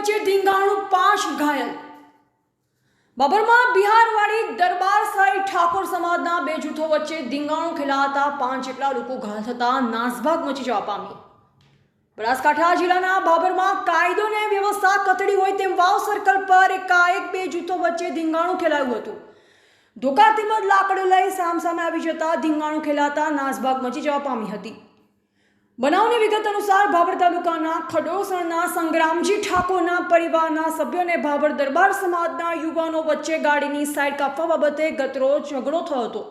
વચ્ચે ધીંગાણું, 5 ઘાયલ। બાબરમાં બિહારવાડી દરબાર સાહિબ ઠાકોર સમાજના 2 જૂથો વચ્ચે ધીંગાણું ખેલાતા 5 જેટલા લોકો ઘાયલ થતા નાસભાગ મચી જવા પામી। બનાસકાંઠા જિલ્લાના બાબરમાં કાયદો અને વ્યવસ્થા કથળી હોય તેમ વાવ સર્કલ પર એકાએક 2 જૂથો વચ્ચે ધીંગાણું ખેલાયું હતું। ધોકા તેમજ લાકડો લઈ સામસામે આવી જતા ધીંગાણું ખેલાતા નાસભાગ મચી જવા પામી હતી। બનાવની વિગત અનુસાર ભાભર તાલુકાના ખડોસણના સંગ્રામજી ઠાકોરના પરિવારના સભ્યોને ભાભર દરબાર સમાજના યુવાનો વચ્ચે ગાડીની સાઈડ કાપવા બાબતે ગતરોજ ઝઘડો થયો હતો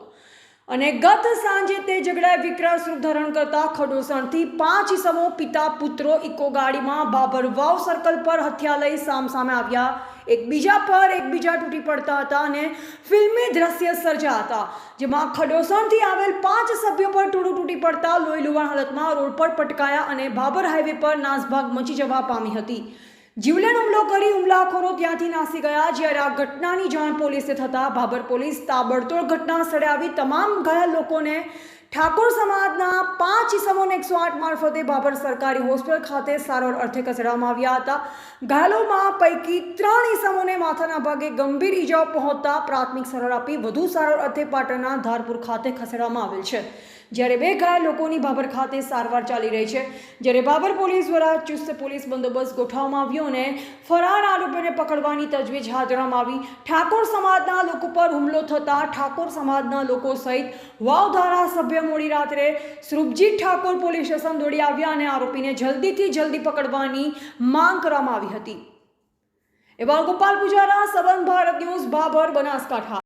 અને ગત સાંજે તે ઝઘડાએ વિકરાળ સ્વરૂપ ધારણ કરતા ખડોસણથી 5 ઈસમો પિતા પુત્રો ઇકો ગાડીમાં ભાભર વાવ સર્કલ પર હથિયાર લઈ સામસામે આવ્યા। એકબીજા પર એકબીજા તૂટી પડતા હતા અને ફિલ્મી દ્રશ્ય સર્જાયા હતા, જેમાં ખડોસણથી આવેલ 5 સભ્યો પર ટોળું તૂટી પડતા લોહી લુહાણ હાલતમાં રોડ પર પટકાયા અને ભાભર હાઈવે પર નાસભાગ મચી જવા પામી હતી। જીવલેણ હુમલો કરી હુમલાખોરો ત્યાંથી નાસી ગયા। જ્યારે આ ઘટનાની જાણ પોલીસે થતાં ભાભર પોલીસ તાબડતોડ ઘટના સ્થળે આવી તમામ ઘાયલ લોકોને ઠાકોર સમાજના 5 ઈસમોને 108 મારફતે ભાભર સરકારી હોસ્પિટલ ખાતે સારવાર અર્થે ખસેડવામાં આવ્યા હતા। ઘાયલોમાં પૈકી 3 ઈસમોને માથાના ભાગે ગંભીર ઈજાઓ પહોંચતા પ્રાથમિક સારવાર આપી વધુ સારવાર અર્થે પાટણના ધારપુર ખાતે ખસેડવામાં આવેલ છે, જ્યારે 2 ઘાયલ લોકોની ભાભર ખાતે સારવાર ચાલી રહી છે। જ્યારે ભાભર પોલીસ દ્વારા ચુસ્ત પોલીસ બંદોબસ્ત ગોઠવવામાં આવ્યો અને ફરાર આરોપીઓને પકડવાની તજવીજ હાથ ધરવામાં આવી। ઠાકોર સમાજના લોકો પર હુમલો થતાં ઠાકોર સમાજના લોકો સહિત વાવ ધારાસભ્ય મોડી રાત્રે સુરભજીત ઠાકોર પોલીસ સ્ટેશન દોડી આવ્યા અને આરોપીને જલ્દીથી જલ્દી પકડવાની માંગ કરવામાં આવી હતી। એવા ગોપાલ પૂજારા, સંબંધ ભારત ન્યૂઝ, ભાભર, બનાસકાંઠા।